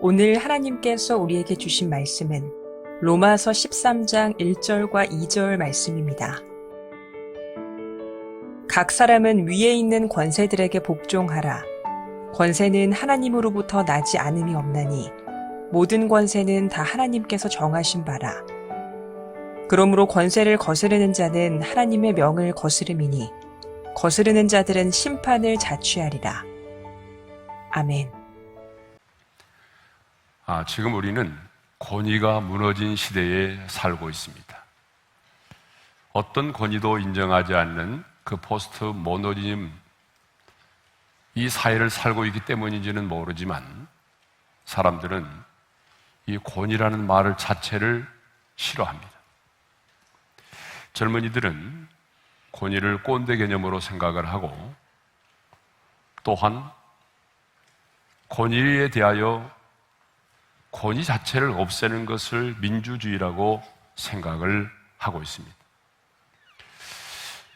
오늘 하나님께서 우리에게 주신 말씀은 로마서 13장 1절과 2절 말씀입니다. 각 사람은 위에 있는 권세들에게 복종하라. 권세는 하나님으로부터 나지 않음이 없나니 모든 권세는 다 하나님께서 정하신 바라. 그러므로 권세를 거스르는 자는 하나님의 명을 거스름이니 거스르는 자들은 심판을 자취하리라. 아멘. 지금 우리는 권위가 무너진 시대에 살고 있습니다. 어떤 권위도 인정하지 않는 그 포스트 모더니즘, 이 사회를 살고 있기 때문인지는 모르지만 사람들은 이 권위라는 말 자체를 싫어합니다. 젊은이들은 권위를 꼰대 개념으로 생각을 하고, 또한 권위에 대하여 권위 자체를 없애는 것을 민주주의라고 생각을 하고 있습니다.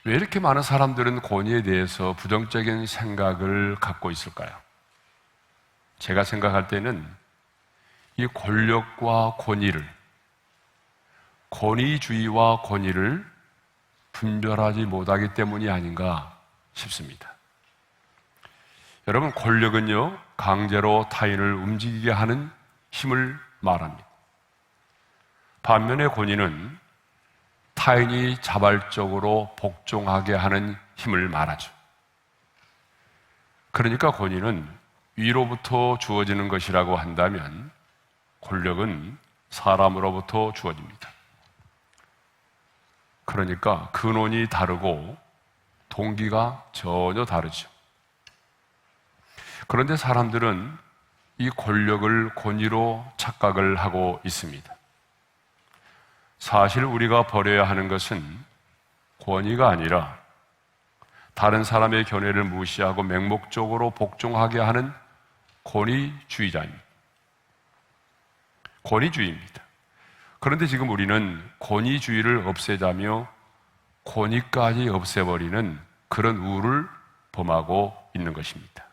왜 이렇게 많은 사람들은 권위에 대해서 부정적인 생각을 갖고 있을까요? 제가 생각할 때는 이 권력과 권위를, 권위주의와 권위를 분별하지 못하기 때문이 아닌가 싶습니다. 여러분, 권력은요, 강제로 타인을 움직이게 하는 힘을 말합니다. 반면에 권위는 타인이 자발적으로 복종하게 하는 힘을 말하죠. 그러니까 권위는 위로부터 주어지는 것이라고 한다면 권력은 사람으로부터 주어집니다. 그러니까 근원이 다르고 동기가 전혀 다르죠. 그런데 사람들은 이 권력을 권위로 착각을 하고 있습니다. 사실 우리가 버려야 하는 것은 권위가 아니라 다른 사람의 견해를 무시하고 맹목적으로 복종하게 하는 권위주의자입니다. 권위주의입니다. 그런데 지금 우리는 권위주의를 없애자며 권위까지 없애버리는 그런 우를 범하고 있는 것입니다.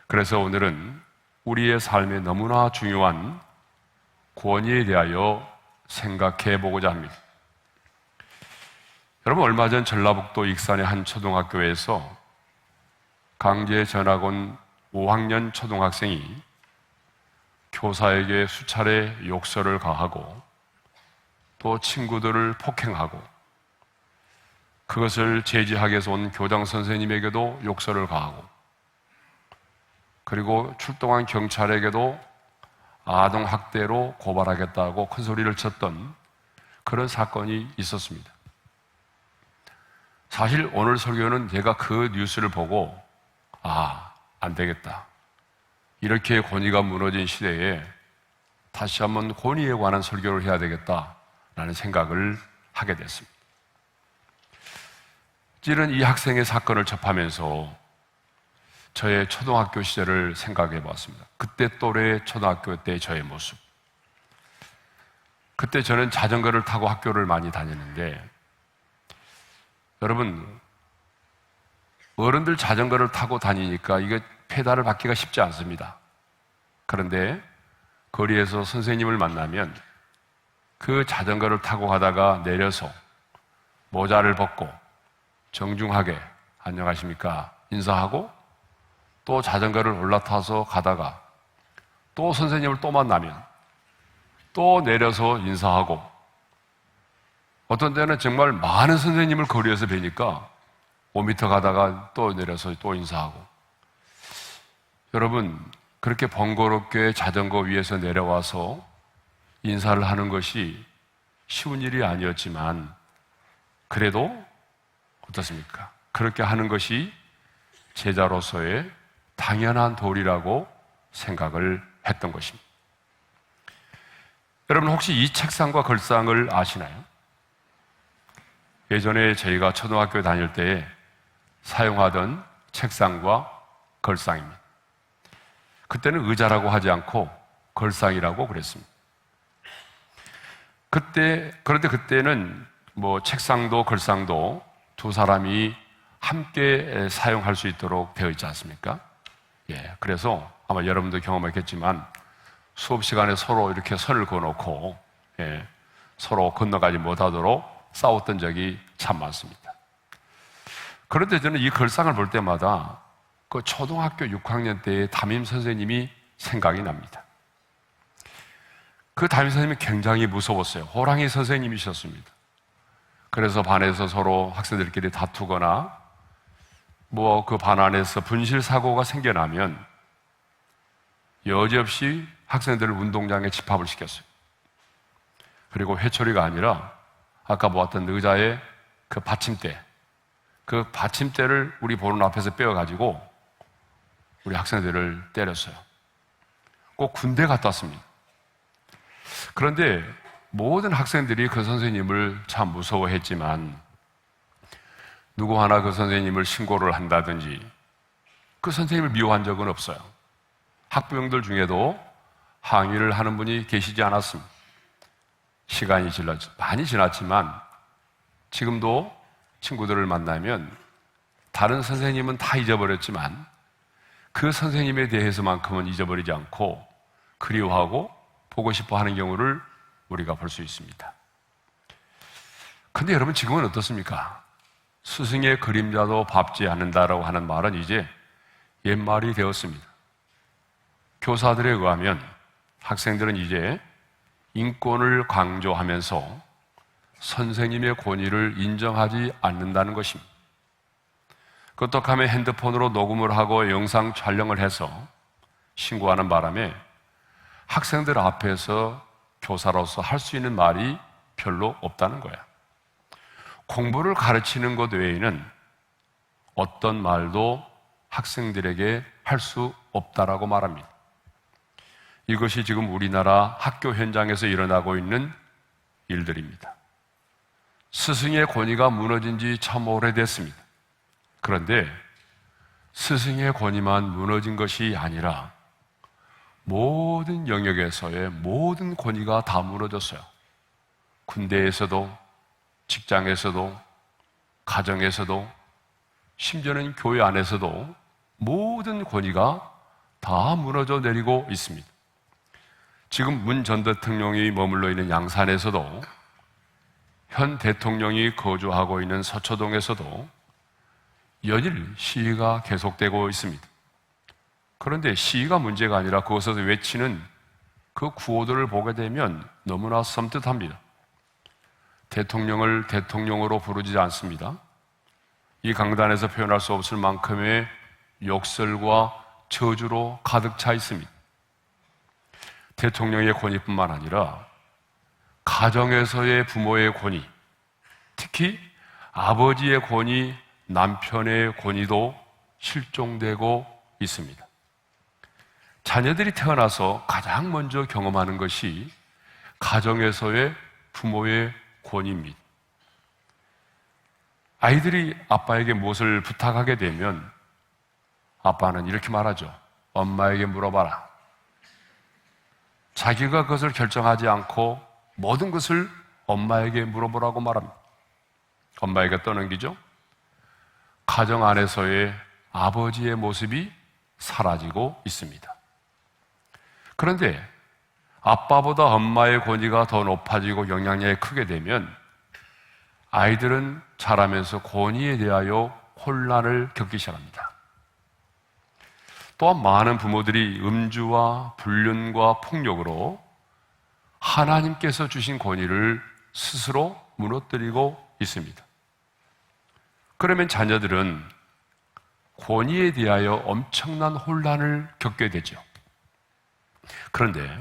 그래서 오늘은 우리의 삶에 너무나 중요한 권위에 대하여 생각해 보고자 합니다. 여러분, 얼마 전 전라북도 익산의 한 초등학교에서 강제 전학 온 5학년 초등학생이 교사에게 수차례 욕설을 가하고 또 친구들을 폭행하고, 그것을 제지하기 위해서 온 교장 선생님에게도 욕설을 가하고, 그리고 출동한 경찰에게도 아동학대로 고발하겠다고 큰 소리를 쳤던 그런 사건이 있었습니다. 사실 오늘 설교는 제가 그 뉴스를 보고 안 되겠다, 이렇게 권위가 무너진 시대에 다시 한번 권위에 관한 설교를 해야 되겠다라는 생각을 하게 됐습니다. 찌른 이 학생의 사건을 접하면서 저의 초등학교 시절을 생각해 보았습니다. 그때 또래 초등학교 때 저의 모습. 그때 저는 자전거를 타고 학교를 많이 다녔는데, 여러분, 어른들 자전거를 타고 다니니까 이게 페달을 밟기가 쉽지 않습니다. 그런데 거리에서 선생님을 만나면 그 자전거를 타고 가다가 내려서 모자를 벗고 정중하게 안녕하십니까 인사하고, 또 자전거를 올라타서 가다가 또 선생님을 또 만나면 또 내려서 인사하고, 어떤 때는 정말 많은 선생님을 거리에서 뵈니까 5m 가다가 또 내려서 또 인사하고. 여러분, 그렇게 번거롭게 자전거 위에서 내려와서 인사를 하는 것이 쉬운 일이 아니었지만, 그래도 어떻습니까? 그렇게 하는 것이 제자로서의 당연한 도리라고 생각을 했던 것입니다. 여러분, 혹시 이 책상과 걸상을 아시나요? 예전에 저희가 초등학교 다닐 때 사용하던 책상과 걸상입니다. 그때는 의자라고 하지 않고 걸상이라고 그랬습니다. 그런데 그때는 책상도 걸상도 두 사람이 함께 사용할 수 있도록 되어 있지 않습니까? 그래서 아마 여러분도 경험했겠지만 수업 시간에 서로 이렇게 선을 그어놓고 서로 건너가지 못하도록 싸웠던 적이 참 많습니다. 그런데 저는 이 글상을 볼 때마다 그 초등학교 6학년 때의 담임 선생님이 생각이 납니다. 그 담임 선생님이 굉장히 무서웠어요. 호랑이 선생님이셨습니다. 그래서 반에서 서로 학생들끼리 다투거나 뭐 그 반 안에서 분실 사고가 생겨나면 여지없이 학생들을 운동장에 집합을 시켰어요. 그리고 회초리가 아니라 아까 보았던 의자의 그 받침대를 우리 보는 앞에서 빼어가지고 우리 학생들을 때렸어요. 꼭 군대 갔다 왔습니다. 그런데 모든 학생들이 그 선생님을 참 무서워했지만 누구 하나 그 선생님을 신고를 한다든지 그 선생님을 미워한 적은 없어요. 학부형들 중에도 항의를 하는 분이 계시지 않았습니다. 시간이 많이 지났지만 지금도 친구들을 만나면 다른 선생님은 다 잊어버렸지만 그 선생님에 대해서만큼은 잊어버리지 않고 그리워하고 보고 싶어 하는 경우를 우리가 볼 수 있습니다. 근데 여러분 지금은 어떻습니까? 스승의 그림자도 밟지 않는다라고 하는 말은 이제 옛말이 되었습니다. 교사들에 의하면 학생들은 이제 인권을 강조하면서 선생님의 권위를 인정하지 않는다는 것입니다. 어떡하면 핸드폰으로 녹음을 하고 영상 촬영을 해서 신고하는 바람에 학생들 앞에서 교사로서 할 수 있는 말이 별로 없다는 거야. 공부를 가르치는 것 외에는 어떤 말도 학생들에게 할 수 없다라고 말합니다. 이것이 지금 우리나라 학교 현장에서 일어나고 있는 일들입니다. 스승의 권위가 무너진 지 참 오래됐습니다. 그런데 스승의 권위만 무너진 것이 아니라 모든 영역에서의 모든 권위가 다 무너졌어요. 군대에서도, 직장에서도, 가정에서도, 심지어는 교회 안에서도 모든 권위가 다 무너져 내리고 있습니다. 지금 문 전 대통령이 머물러 있는 양산에서도, 현 대통령이 거주하고 있는 서초동에서도 연일 시위가 계속되고 있습니다. 그런데 시위가 문제가 아니라 그곳에서 외치는 그 구호들을 보게 되면 너무나 섬뜩합니다. 대통령을 대통령으로 부르지 않습니다. 이 강단에서 표현할 수 없을 만큼의 욕설과 저주로 가득 차 있습니다. 대통령의 권위뿐만 아니라 가정에서의 부모의 권위, 특히 아버지의 권위, 남편의 권위도 실종되고 있습니다. 자녀들이 태어나서 가장 먼저 경험하는 것이 가정에서의 부모의 권위입니다. 아이들이 아빠에게 무엇을 부탁하게 되면 아빠는 이렇게 말하죠. 엄마에게 물어봐라. 자기가 그것을 결정하지 않고 모든 것을 엄마에게 물어보라고 말합니다. 엄마에게 떠넘기죠. 가정 안에서의 아버지의 모습이 사라지고 있습니다. 그런데 아빠보다 엄마의 권위가 더 높아지고 영향력이 크게 되면 아이들은 자라면서 권위에 대하여 혼란을 겪기 시작합니다. 또한 많은 부모들이 음주와 불륜과 폭력으로 하나님께서 주신 권위를 스스로 무너뜨리고 있습니다. 그러면 자녀들은 권위에 대하여 엄청난 혼란을 겪게 되죠. 그런데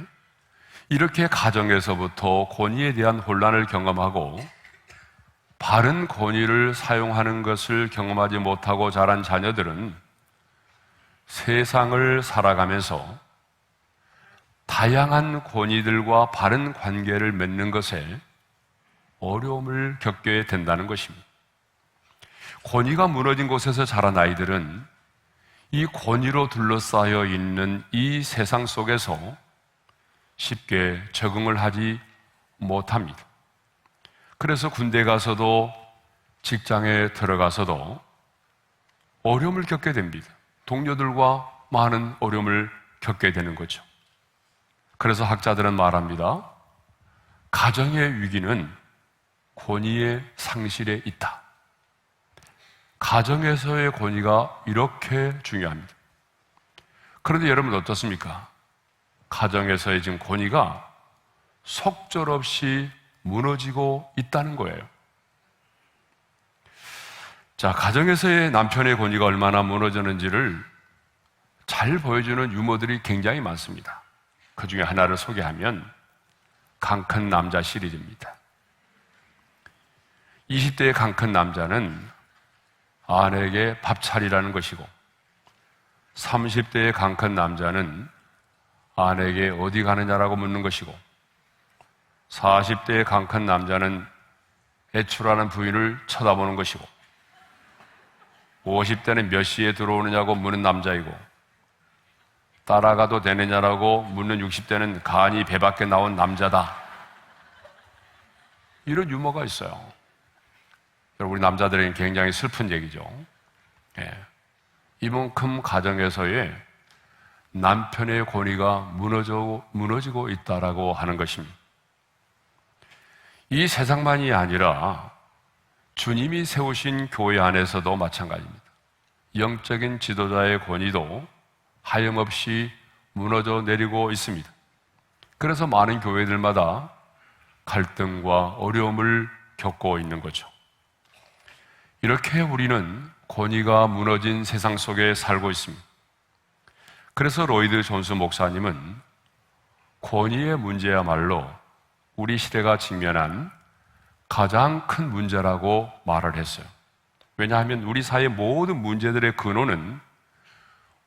이렇게 가정에서부터 권위에 대한 혼란을 경험하고 바른 권위를 사용하는 것을 경험하지 못하고 자란 자녀들은 세상을 살아가면서 다양한 권위들과 바른 관계를 맺는 것에 어려움을 겪게 된다는 것입니다. 권위가 무너진 곳에서 자란 아이들은 이 권위로 둘러싸여 있는 이 세상 속에서 쉽게 적응을 하지 못합니다. 그래서 군대 가서도 직장에 들어가서도 어려움을 겪게 됩니다. 동료들과 많은 어려움을 겪게 되는 거죠. 그래서 학자들은 말합니다. 가정의 위기는 권위의 상실에 있다. 가정에서의 권위가 이렇게 중요합니다. 그런데 여러분 어떻습니까? 가정에서의 지금 권위가 속절없이 무너지고 있다는 거예요. 자, 가정에서의 남편의 권위가 얼마나 무너졌는지를 잘 보여주는 유머들이 굉장히 많습니다. 그 중에 하나를 소개하면 강큰 남자 시리즈입니다. 20대의 강큰 남자는 아내에게 밥 차리라는 것이고 30대의 강큰 남자는 아내에게 어디 가느냐라고 묻는 것이고 40대의 강큰 남자는 애출하는 부인을 쳐다보는 것이고 50대는 몇 시에 들어오느냐고 묻는 남자이고 따라가도 되느냐라고 묻는 60대는 간이 배 밖에 나온 남자다. 이런 유머가 있어요. 우리 남자들에게는 굉장히 슬픈 얘기죠. 예. 이만큼 가정에서의 남편의 권위가 무너지고 있다라고 하는 것입니다. 이 세상만이 아니라 주님이 세우신 교회 안에서도 마찬가지입니다. 영적인 지도자의 권위도 하염없이 무너져 내리고 있습니다. 그래서 많은 교회들마다 갈등과 어려움을 겪고 있는 거죠. 이렇게 우리는 권위가 무너진 세상 속에 살고 있습니다. 그래서 로이드 존스 목사님은 권위의 문제야말로 우리 시대가 직면한 가장 큰 문제라고 말을 했어요. 왜냐하면 우리 사회의 모든 문제들의 근원은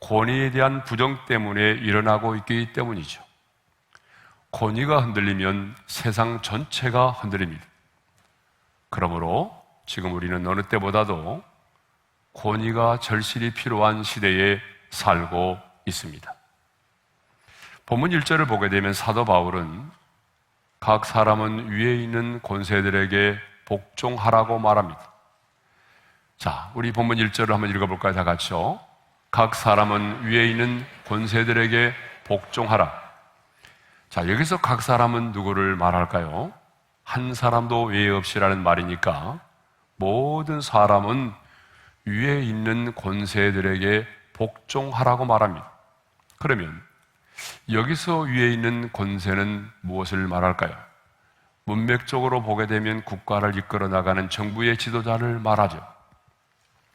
권위에 대한 부정 때문에 일어나고 있기 때문이죠. 권위가 흔들리면 세상 전체가 흔들립니다. 그러므로 지금 우리는 어느 때보다도 권위가 절실히 필요한 시대에 살고 있습니다. 본문 1절을 보게 되면 사도 바울은 각 사람은 위에 있는 권세들에게 복종하라고 말합니다. 자, 우리 본문 1절을 한번 읽어볼까요? 다 같이요. 각 사람은 위에 있는 권세들에게 복종하라. 자, 여기서 각 사람은 누구를 말할까요? 한 사람도 외에 없이라는 말이니까 모든 사람은 위에 있는 권세들에게 복종하라고 말합니다. 그러면 여기서 위에 있는 권세는 무엇을 말할까요? 문맥적으로 보게 되면 국가를 이끌어 나가는 정부의 지도자를 말하죠.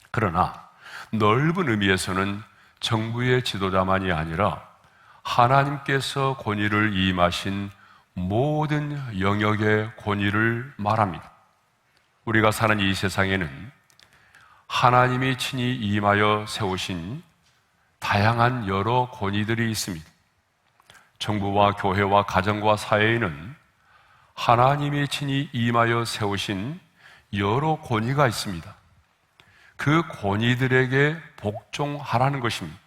그러나 넓은 의미에서는 정부의 지도자만이 아니라 하나님께서 권위를 임하신 모든 영역의 권위를 말합니다. 우리가 사는 이 세상에는 하나님이 친히 임하여 세우신 다양한 여러 권위들이 있습니다. 정부와 교회와 가정과 사회에는 하나님이 친히 임하여 세우신 여러 권위가 있습니다. 그 권위들에게 복종하라는 것입니다.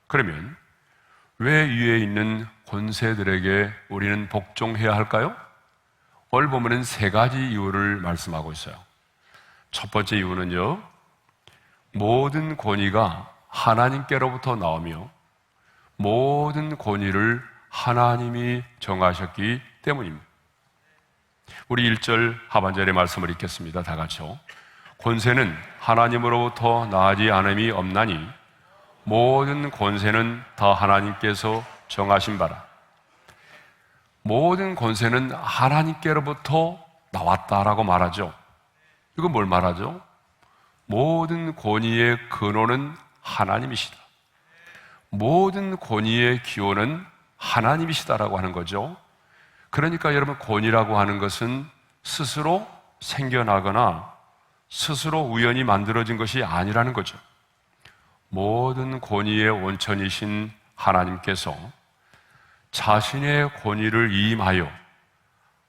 그러면 왜 위에 있는 권세들에게 우리는 복종해야 할까요? 오늘 보면은 세 가지 이유를 말씀하고 있어요. 첫 번째 이유는요, 모든 권위가 하나님께로부터 나오며 모든 권위를 하나님이 정하셨기 때문입니다. 우리 1절 하반절의 말씀을 읽겠습니다. 다 같이요. 권세는 하나님으로부터 나지 않음이 없나니 모든 권세는 다 하나님께서 정하신 바라. 모든 권세는 하나님께로부터 나왔다라고 말하죠. 이건 뭘 말하죠? 모든 권위의 근원은 하나님이시다. 모든 권위의 기원은 하나님이시다라고 하는 거죠. 그러니까 여러분, 권위라고 하는 것은 스스로 생겨나거나 스스로 우연히 만들어진 것이 아니라는 거죠. 모든 권위의 원천이신 하나님께서 자신의 권위를 임하여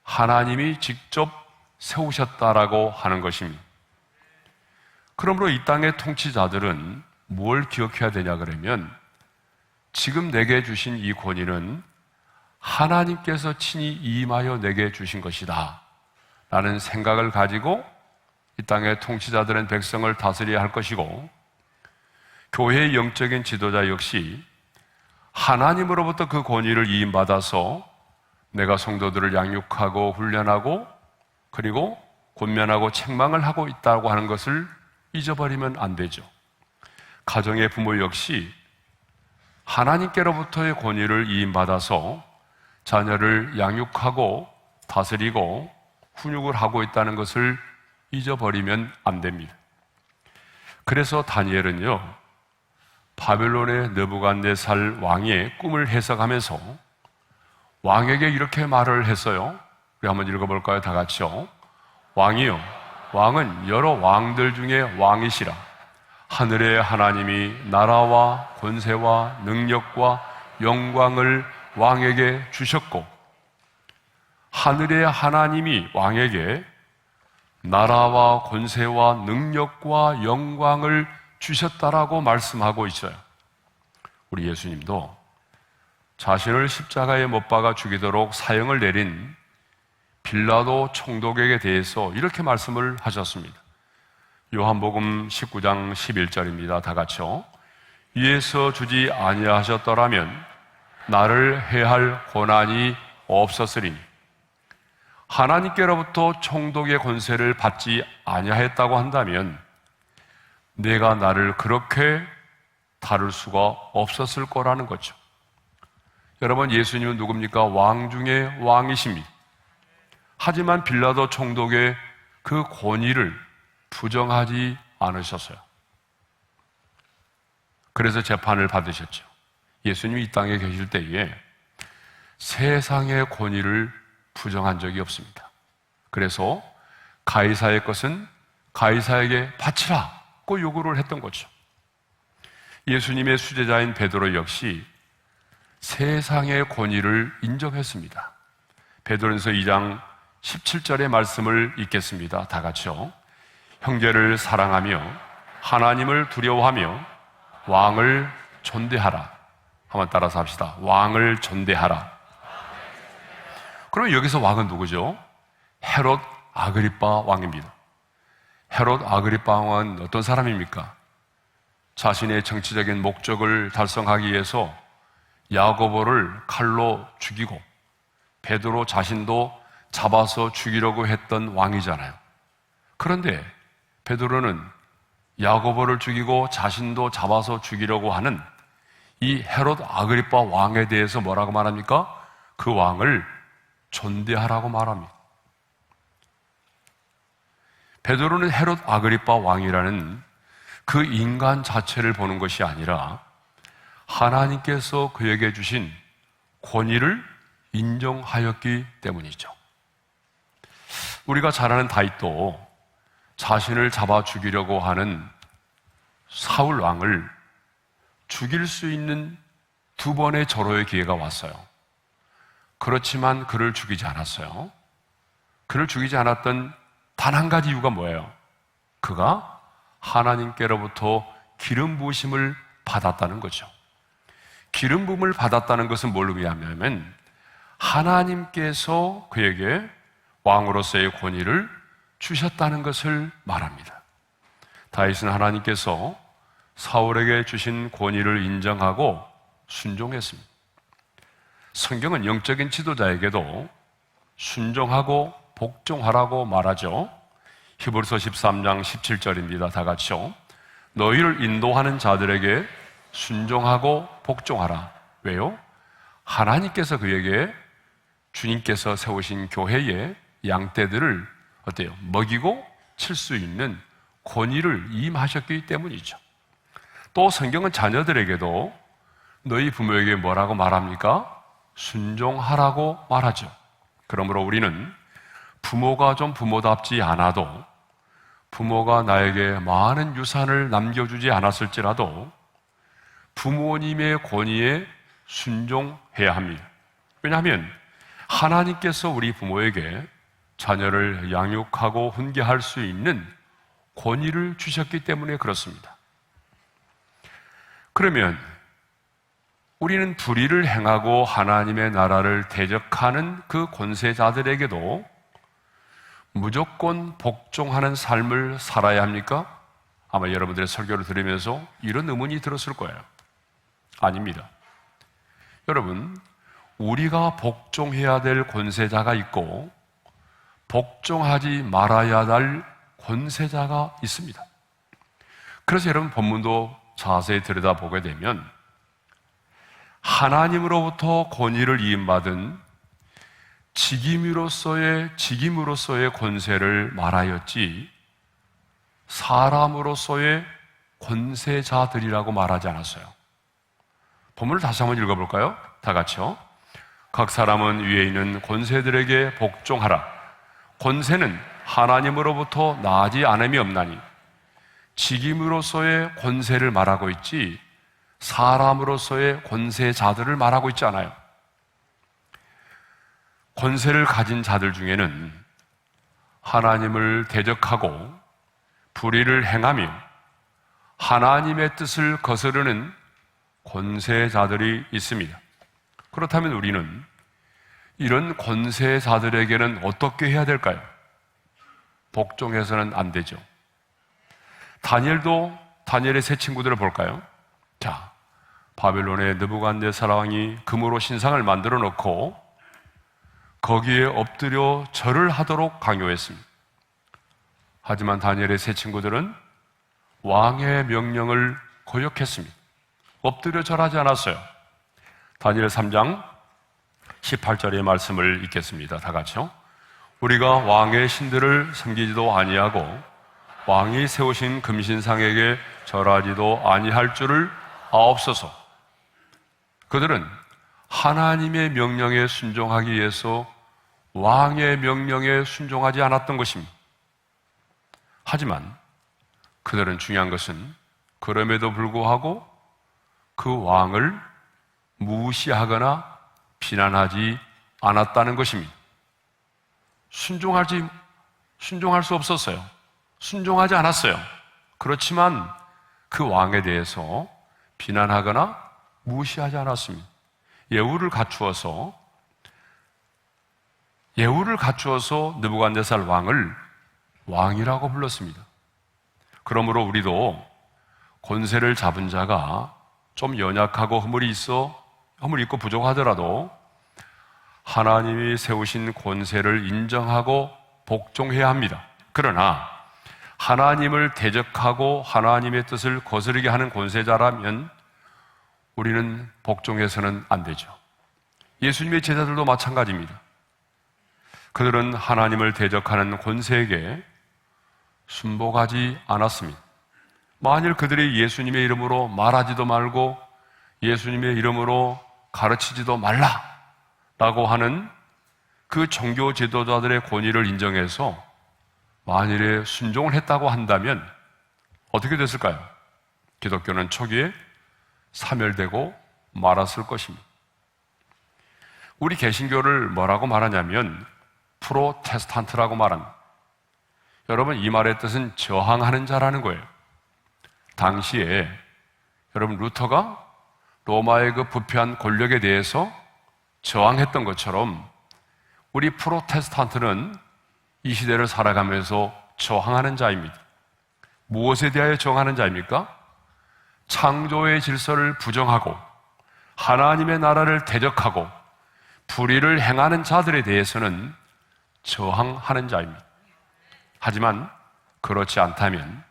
하나님이 직접 세우셨다라고 하는 것입니다. 그러므로 이 땅의 통치자들은 뭘 기억해야 되냐 그러면, 지금 내게 주신 이 권위는 하나님께서 친히 임하여 내게 주신 것이다 라는 생각을 가지고 이 땅의 통치자들은 백성을 다스려야 할 것이고, 교회의 영적인 지도자 역시 하나님으로부터 그 권위를 이임받아서 내가 성도들을 양육하고 훈련하고 그리고 권면하고 책망을 하고 있다고 하는 것을 잊어버리면 안 되죠. 가정의 부모 역시 하나님께로부터의 권위를 이임받아서 자녀를 양육하고 다스리고 훈육을 하고 있다는 것을 잊어버리면 안 됩니다. 그래서 다니엘은요, 바벨론의 느부갓네살 왕의 꿈을 해석하면서 왕에게 이렇게 말을 했어요. 우리 한번 읽어볼까요? 다 같이요. 왕이요, 왕은 여러 왕들 중에 왕이시라. 하늘의 하나님이 나라와 권세와 능력과 영광을 왕에게 주셨고, 하늘의 하나님이 왕에게 나라와 권세와 능력과 영광을 주셨다라고 말씀하고 있어요. 우리 예수님도 자신을 십자가에 못 박아 죽이도록 사형을 내린 빌라도 총독에게 대해서 이렇게 말씀을 하셨습니다. 요한복음 19장 11절입니다. 다 같이요. 이에서 주지 아니하셨더라면 나를 해할 권한이 없었으리니, 하나님께로부터 총독의 권세를 받지 아니하였다고 한다면 내가 나를 그렇게 다룰 수가 없었을 거라는 거죠. 여러분, 예수님은 누굽니까? 왕 중에 왕이십니다. 하지만 빌라도 총독의 그 권위를 부정하지 않으셨어요. 그래서 재판을 받으셨죠. 예수님이 이 땅에 계실 때에 세상의 권위를 부정한 적이 없습니다. 그래서 가이사의 것은 가이사에게 바치라고 요구를 했던 거죠. 예수님의 수제자인 베드로 역시 세상의 권위를 인정했습니다. 베드로전서 2장 17절의 말씀을 읽겠습니다. 다 같이요. 형제를 사랑하며 하나님을 두려워하며 왕을 존대하라. 한번 따라서 합시다. 왕을 존대하라. 그러면 여기서 왕은 누구죠? 헤롯 아그리빠 왕입니다. 헤롯 아그리빠 왕은 어떤 사람입니까? 자신의 정치적인 목적을 달성하기 위해서 야고보를 칼로 죽이고 베드로 자신도 잡아서 죽이려고 했던 왕이잖아요. 그런데 베드로는 야고보를 죽이고 자신도 잡아서 죽이려고 하는 이 헤롯 아그리빠 왕에 대해서 뭐라고 말합니까? 그 왕을 존대하라고 말합니다. 베드로는 헤롯 아그리빠 왕이라는 그 인간 자체를 보는 것이 아니라 하나님께서 그에게 주신 권위를 인정하였기 때문이죠. 우리가 잘 아는 다윗도 자신을 잡아 죽이려고 하는 사울 왕을 죽일 수 있는 두 번의 절호의 기회가 왔어요. 그렇지만 그를 죽이지 않았어요. 그를 죽이지 않았던 단 한 가지 이유가 뭐예요? 그가 하나님께로부터 기름 부으심을 받았다는 거죠. 기름 부음을 받았다는 것은 뭘 의미하냐면 하나님께서 그에게 왕으로서의 권위를 주셨다는 것을 말합니다. 다윗은 하나님께서 사울에게 주신 권위를 인정하고 순종했습니다. 성경은 영적인 지도자에게도 순종하고 복종하라고 말하죠. 히브리서 13장 17절입니다. 다 같이요. 너희를 인도하는 자들에게 순종하고 복종하라. 왜요? 하나님께서 그에게 주님께서 세우신 교회의 양떼들을 어때요? 먹이고 칠 수 있는 권위를 임하셨기 때문이죠. 또 성경은 자녀들에게도 너희 부모에게 뭐라고 말합니까? 순종하라고 말하죠. 그러므로 우리는 부모가 좀 부모답지 않아도 부모가 나에게 많은 유산을 남겨주지 않았을지라도 부모님의 권위에 순종해야 합니다. 왜냐하면 하나님께서 우리 부모에게 자녀를 양육하고 훈계할 수 있는 권위를 주셨기 때문에 그렇습니다. 그러면 우리는 불의를 행하고 하나님의 나라를 대적하는 그 권세자들에게도 무조건 복종하는 삶을 살아야 합니까? 아마 여러분들의 설교를 들으면서 이런 의문이 들었을 거예요. 아닙니다. 여러분, 우리가 복종해야 될 권세자가 있고 복종하지 말아야 할 권세자가 있습니다. 그래서 여러분 본문도 자세히 들여다보게 되면 하나님으로부터 권위를 이임받은 직임으로서의 권세를 말하였지 사람으로서의 권세자들이라고 말하지 않았어요. 본문을 다시 한번 읽어볼까요? 다 같이요. 각 사람은 위에 있는 권세들에게 복종하라. 권세는 하나님으로부터 나지 않음이 없나니 직임으로서의 권세를 말하고 있지 사람으로서의 권세자들을 말하고 있지 않아요. 권세를 가진 자들 중에는 하나님을 대적하고 불의를 행하며 하나님의 뜻을 거스르는 권세자들이 있습니다. 그렇다면 우리는 이런 권세자들에게는 어떻게 해야 될까요? 복종해서는 안 되죠. 다니엘의 세 친구들을 볼까요? 자, 바벨론의 느부갓네살 왕이 금으로 신상을 만들어 놓고 거기에 엎드려 절을 하도록 강요했습니다. 하지만 다니엘의 세 친구들은 왕의 명령을 거역했습니다. 엎드려 절하지 않았어요. 다니엘 3장 18절의 말씀을 읽겠습니다. 다 같이요. 우리가 왕의 신들을 섬기지도 아니하고 왕이 세우신 금신상에게 절하지도 아니할 줄을 아옵소서. 그들은 하나님의 명령에 순종하기 위해서 왕의 명령에 순종하지 않았던 것입니다. 하지만 그들은 중요한 것은 그럼에도 불구하고 그 왕을 무시하거나 비난하지 않았다는 것입니다. 순종할 수 없었어요. 순종하지 않았어요. 그렇지만 그 왕에 대해서 비난하거나 무시하지 않았습니다. 예우를 갖추어서 느부갓네살 왕을 왕이라고 불렀습니다. 그러므로 우리도 권세를 잡은 자가 좀 연약하고 허물이 있고 부족하더라도 하나님이 세우신 권세를 인정하고 복종해야 합니다. 그러나 하나님을 대적하고 하나님의 뜻을 거스르게 하는 권세자라면 우리는 복종해서는 안 되죠. 예수님의 제자들도 마찬가지입니다. 그들은 하나님을 대적하는 권세에게 순복하지 않았습니다. 만일 그들이 예수님의 이름으로 말하지도 말고 예수님의 이름으로 가르치지도 말라라고 하는 그 종교 지도자들의 권위를 인정해서 만일에 순종을 했다고 한다면 어떻게 됐을까요? 기독교는 초기에 사멸되고 말았을 것입니다. 우리 개신교를 뭐라고 말하냐면 프로테스탄트라고 말합니다. 여러분, 이 말의 뜻은 저항하는 자라는 거예요. 당시에 여러분 루터가 로마의 그 부패한 권력에 대해서 저항했던 것처럼 우리 프로테스탄트는 이 시대를 살아가면서 저항하는 자입니다. 무엇에 대하여 저항하는 자입니까? 창조의 질서를 부정하고 하나님의 나라를 대적하고 불의를 행하는 자들에 대해서는 저항하는 자입니다. 하지만 그렇지 않다면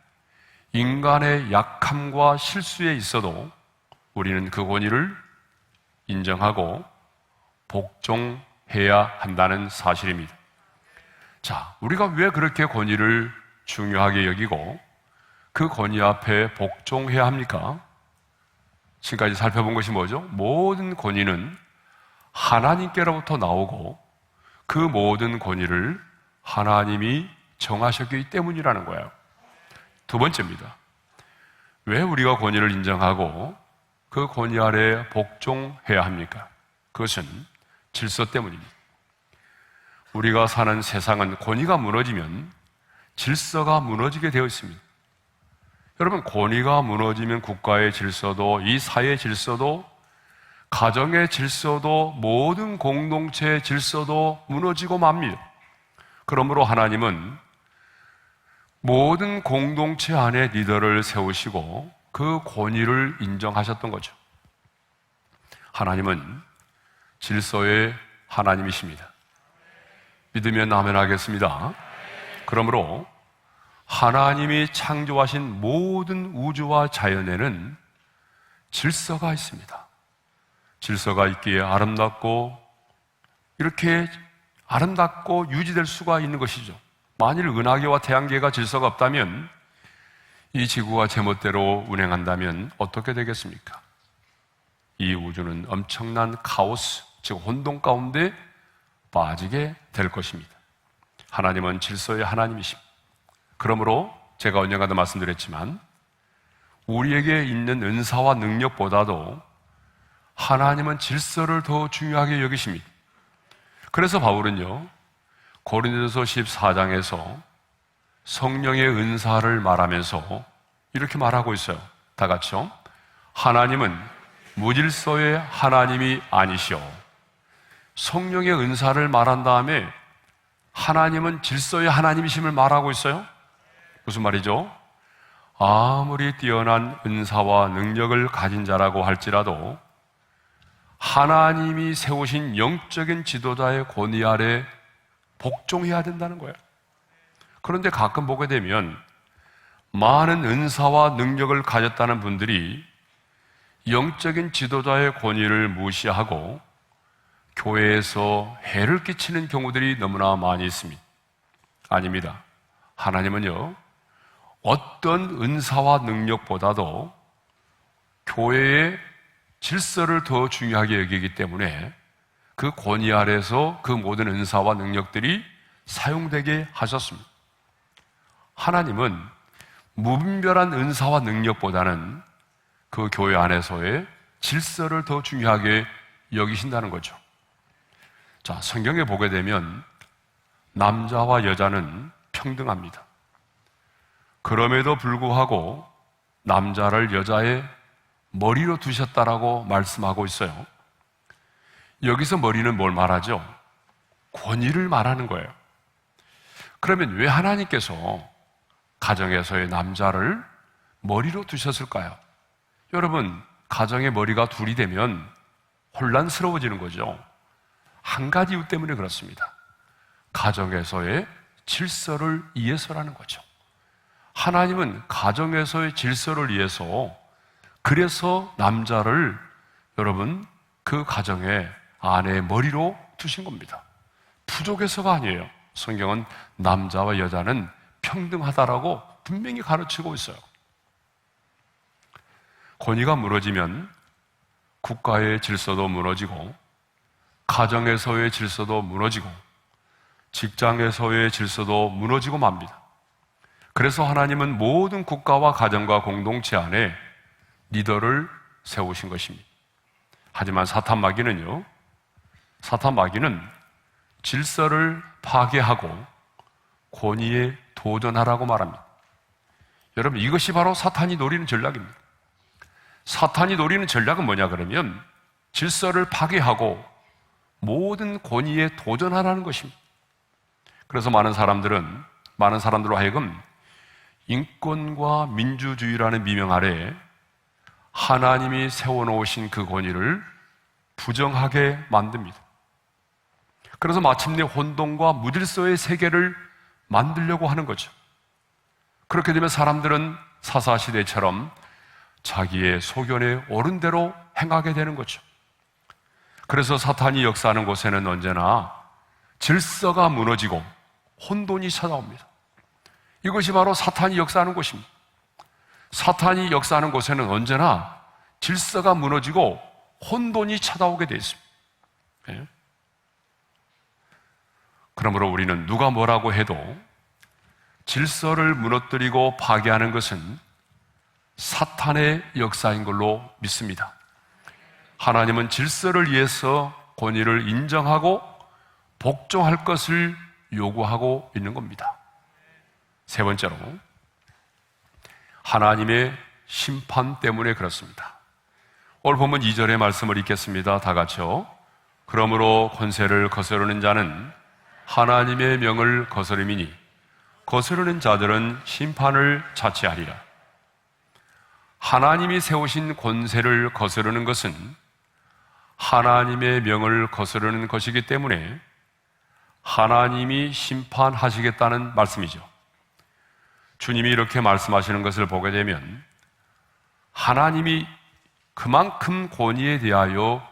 인간의 약함과 실수에 있어도 우리는 그 권위를 인정하고 복종해야 한다는 사실입니다. 자, 우리가 왜 그렇게 권위를 중요하게 여기고 그 권위 앞에 복종해야 합니까? 지금까지 살펴본 것이 뭐죠? 모든 권위는 하나님께로부터 나오고 그 모든 권위를 하나님이 정하셨기 때문이라는 거예요. 두 번째입니다. 왜 우리가 권위를 인정하고 그 권위 아래 복종해야 합니까? 그것은 질서 때문입니다. 우리가 사는 세상은 권위가 무너지면 질서가 무너지게 되어 있습니다. 여러분, 권위가 무너지면 국가의 질서도, 이 사회의 질서도, 가정의 질서도, 모든 공동체의 질서도 무너지고 맙니다. 그러므로 하나님은 모든 공동체 안에 리더를 세우시고 그 권위를 인정하셨던 거죠. 하나님은 질서의 하나님이십니다. 믿으면 아멘하겠습니다. 그러므로 하나님이 창조하신 모든 우주와 자연에는 질서가 있습니다. 질서가 있기에 아름답고 이렇게 아름답고 유지될 수가 있는 것이죠. 만일 은하계와 태양계가 질서가 없다면, 이 지구가 제멋대로 운행한다면 어떻게 되겠습니까? 이 우주는 엄청난 카오스, 즉 혼돈 가운데 빠지게 될 것입니다. 하나님은 질서의 하나님이십니다. 그러므로 제가 언젠가도 말씀드렸지만 우리에게 있는 은사와 능력보다도 하나님은 질서를 더 중요하게 여기십니다. 그래서 바울은요, 고린도서 14장에서 성령의 은사를 말하면서 이렇게 말하고 있어요. 다 같이요. 하나님은 무질서의 하나님이 아니시오. 성령의 은사를 말한 다음에 하나님은 질서의 하나님이심을 말하고 있어요. 무슨 말이죠? 아무리 뛰어난 은사와 능력을 가진 자라고 할지라도 하나님이 세우신 영적인 지도자의 권위 아래 복종해야 된다는 거예요. 그런데 가끔 보게 되면 많은 은사와 능력을 가졌다는 분들이 영적인 지도자의 권위를 무시하고 교회에서 해를 끼치는 경우들이 너무나 많이 있습니다. 아닙니다. 하나님은요, 어떤 은사와 능력보다도 교회의 질서를 더 중요하게 여기기 때문에 그 권위 아래서 그 모든 은사와 능력들이 사용되게 하셨습니다. 하나님은 무분별한 은사와 능력보다는 그 교회 안에서의 질서를 더 중요하게 여기신다는 거죠. 자, 성경에 보게 되면 남자와 여자는 평등합니다. 그럼에도 불구하고 남자를 여자의 머리로 두셨다라고 말씀하고 있어요. 여기서 머리는 뭘 말하죠? 권위를 말하는 거예요. 그러면 왜 하나님께서 가정에서의 남자를 머리로 두셨을까요? 여러분, 가정의 머리가 둘이 되면 혼란스러워지는 거죠. 한 가지 이유 때문에 그렇습니다. 가정에서의 질서를 위해서라는 거죠. 하나님은 가정에서의 질서를 위해서, 그래서 남자를 여러분 그 가정의 아내의 머리로 두신 겁니다. 부족해서가 아니에요. 성경은 남자와 여자는 평등하다라고 분명히 가르치고 있어요. 권위가 무너지면 국가의 질서도 무너지고, 가정에서의 질서도 무너지고, 직장에서의 질서도 무너지고 맙니다. 그래서 하나님은 모든 국가와 가정과 공동체 안에 리더를 세우신 것입니다. 하지만 사탄 마귀는 질서를 파괴하고 권위에 도전하라고 말합니다. 여러분, 이것이 바로 사탄이 노리는 전략입니다. 사탄이 노리는 전략은 뭐냐 그러면 질서를 파괴하고 모든 권위에 도전하라는 것입니다. 그래서 많은 사람들로 하여금 인권과 민주주의라는 미명 아래 하나님이 세워놓으신 그 권위를 부정하게 만듭니다. 그래서 마침내 혼돈과 무질서의 세계를 만들려고 하는 거죠. 그렇게 되면 사람들은 사사시대처럼 자기의 소견에 옳은 대로 행하게 되는 거죠. 그래서 사탄이 역사하는 곳에는 언제나 질서가 무너지고 혼돈이 찾아옵니다. 이것이 바로 사탄이 역사하는 곳입니다. 사탄이 역사하는 곳에는 언제나 질서가 무너지고 혼돈이 찾아오게 되어 있습니다. 예? 그러므로 우리는 누가 뭐라고 해도 질서를 무너뜨리고 파괴하는 것은 사탄의 역사인 걸로 믿습니다. 하나님은 질서를 위해서 권위를 인정하고 복종할 것을 요구하고 있는 겁니다. 세 번째로, 하나님의 심판 때문에 그렇습니다. 오늘 본문 2절의 말씀을 읽겠습니다. 다 같이요. 그러므로 권세를 거스르는 자는 하나님의 명을 거스름이니 거스르는 자들은 심판을 자취하리라. 하나님이 세우신 권세를 거스르는 것은 하나님의 명을 거스르는 것이기 때문에 하나님이 심판하시겠다는 말씀이죠. 주님이 이렇게 말씀하시는 것을 보게 되면 하나님이 그만큼 권위에 대하여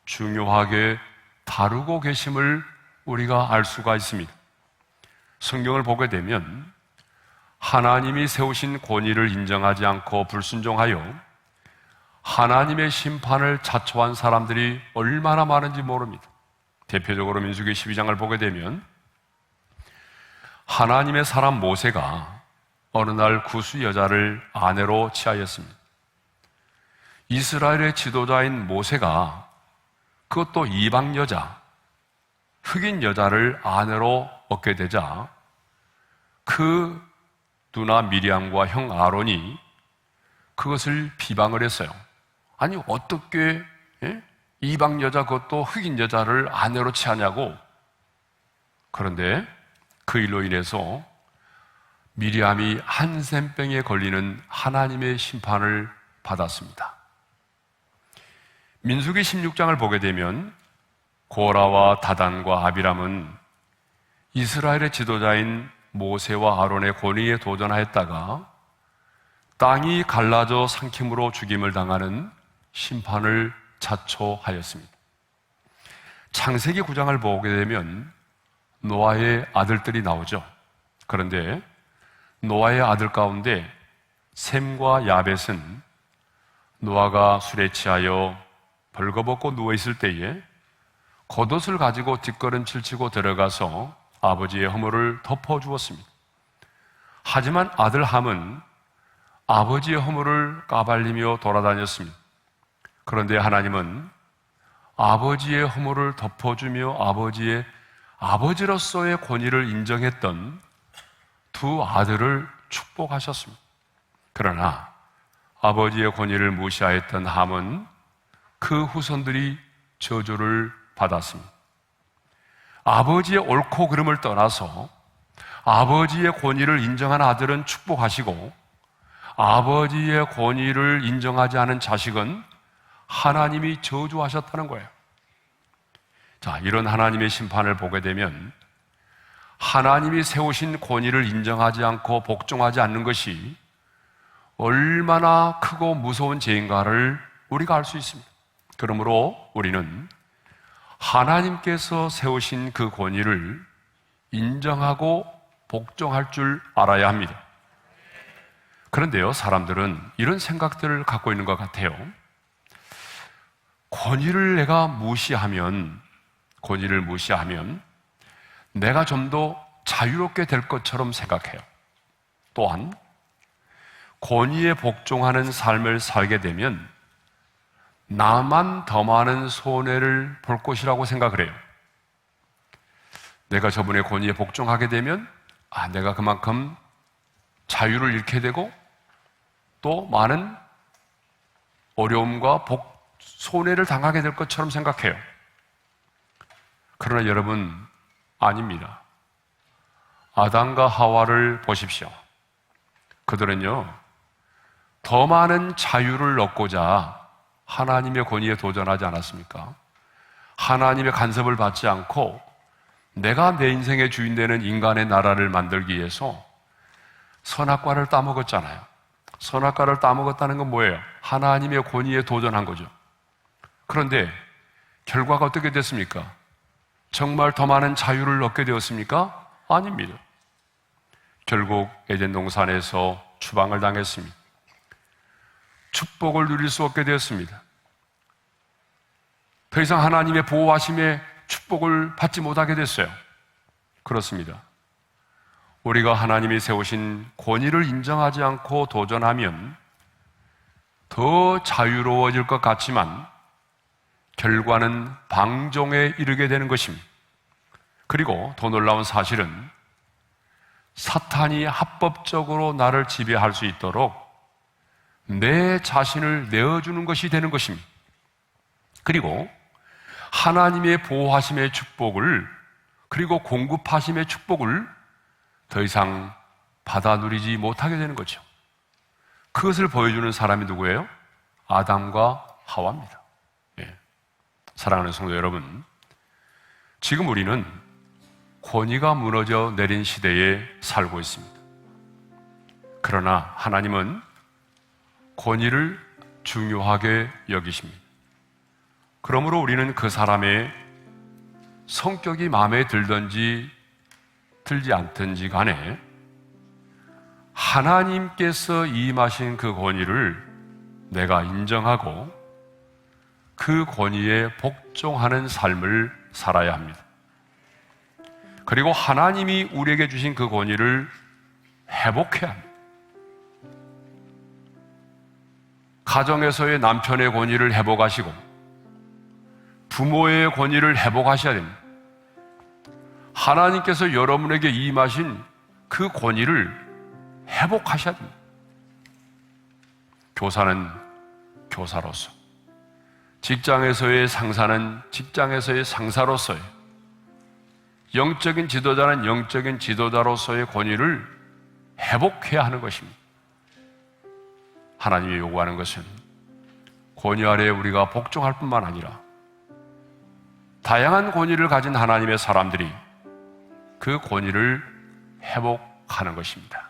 중요하게 다루고 계심을 우리가 알 수가 있습니다. 성경을 보게 되면 하나님이 세우신 권위를 인정하지 않고 불순종하여 하나님의 심판을 자초한 사람들이 얼마나 많은지 모릅니다. 대표적으로 민수기 12장을 보게 되면 하나님의 사람 모세가 어느 날 구스 여자를 아내로 취하였습니다. 이스라엘의 지도자인 모세가 그것도 이방 여자, 흑인 여자를 아내로 얻게 되자 그 누나 미리암과 형 아론이 그것을 비방을 했어요. 아니 어떻게 이방 여자 그것도 흑인 여자를 아내로 취하냐고. 그런데 그 일로 인해서 미리암이 한센병에 걸리는 하나님의 심판을 받았습니다. 민수기 16장을 보게 되면 고라와 다단과 아비람은 이스라엘의 지도자인 모세와 아론의 권위에 도전하였다가 땅이 갈라져 삼킴으로 죽임을 당하는 심판을 자초하였습니다. 창세기 9장을 보게 되면 노아의 아들들이 나오죠. 그런데 노아의 아들 가운데 셈과 야벳은 노아가 술에 취하여 벌거벗고 누워있을 때에 겉옷을 가지고 뒷걸음질 치고 들어가서 아버지의 허물을 덮어주었습니다. 하지만 아들 함은 아버지의 허물을 까발리며 돌아다녔습니다. 그런데 하나님은 아버지의 허물을 덮어주며 아버지로서의 권위를 인정했던 두 아들을 축복하셨습니다. 그러나 아버지의 권위를 무시하였던 함은 그 후손들이 저주를 받았습니다. 아버지의 옳고 그름을 떠나서 아버지의 권위를 인정한 아들은 축복하시고 아버지의 권위를 인정하지 않은 자식은 하나님이 저주하셨다는 거예요. 자, 이런 하나님의 심판을 보게 되면 하나님이 세우신 권위를 인정하지 않고 복종하지 않는 것이 얼마나 크고 무서운 죄인가를 우리가 알 수 있습니다. 그러므로 우리는 하나님께서 세우신 그 권위를 인정하고 복종할 줄 알아야 합니다. 그런데요, 사람들은 이런 생각들을 갖고 있는 것 같아요. 권위를 무시하면 내가 좀 더 자유롭게 될 것처럼 생각해요. 또한 권위에 복종하는 삶을 살게 되면 나만 더 많은 손해를 볼 것이라고 생각을 해요. 내가 저분의 권위에 복종하게 되면 내가 그만큼 자유를 잃게 되고 또 많은 어려움과 손해를 당하게 될 것처럼 생각해요. 그러나 여러분, 아닙니다. 아담과 하와를 보십시오. 그들은요, 더 많은 자유를 얻고자 하나님의 권위에 도전하지 않았습니까? 하나님의 간섭을 받지 않고 내가 내 인생의 주인 되는 인간의 나라를 만들기 위해서 선악과를 따먹었잖아요. 선악과를 따먹었다는 건 뭐예요? 하나님의 권위에 도전한 거죠. 그런데 결과가 어떻게 됐습니까? 정말 더 많은 자유를 얻게 되었습니까? 아닙니다. 결국 에덴 동산에서 추방을 당했습니다. 축복을 누릴 수 없게 되었습니다. 더 이상 하나님의 보호하심의 축복을 받지 못하게 됐어요. 그렇습니다. 우리가 하나님이 세우신 권위를 인정하지 않고 도전하면 더 자유로워질 것 같지만 결과는 방종에 이르게 되는 것입니다. 그리고 더 놀라운 사실은 사탄이 합법적으로 나를 지배할 수 있도록 내 자신을 내어주는 것이 되는 것입니다. 그리고 하나님의 보호하심의 축복을, 그리고 공급하심의 축복을 더 이상 받아 누리지 못하게 되는 거죠. 그것을 보여주는 사람이 누구예요? 아담과 하와입니다. 사랑하는 성도 여러분, 지금 우리는 권위가 무너져 내린 시대에 살고 있습니다. 그러나 하나님은 권위를 중요하게 여기십니다. 그러므로 우리는 그 사람의 성격이 마음에 들든지 들지 않든지 간에 하나님께서 임하신 그 권위를 내가 인정하고 그 권위에 복종하는 삶을 살아야 합니다. 그리고 하나님이 우리에게 주신 그 권위를 회복해야 합니다. 가정에서의 남편의 권위를 회복하시고 부모의 권위를 회복하셔야 됩니다. 하나님께서 여러분에게 임하신 그 권위를 회복하셔야 됩니다. 교사는 교사로서, 직장에서의 상사는 직장에서의 상사로서의, 영적인 지도자는 영적인 지도자로서의 권위를 회복해야 하는 것입니다. 하나님이 요구하는 것은 권위 아래에 우리가 복종할 뿐만 아니라 다양한 권위를 가진 하나님의 사람들이 그 권위를 회복하는 것입니다.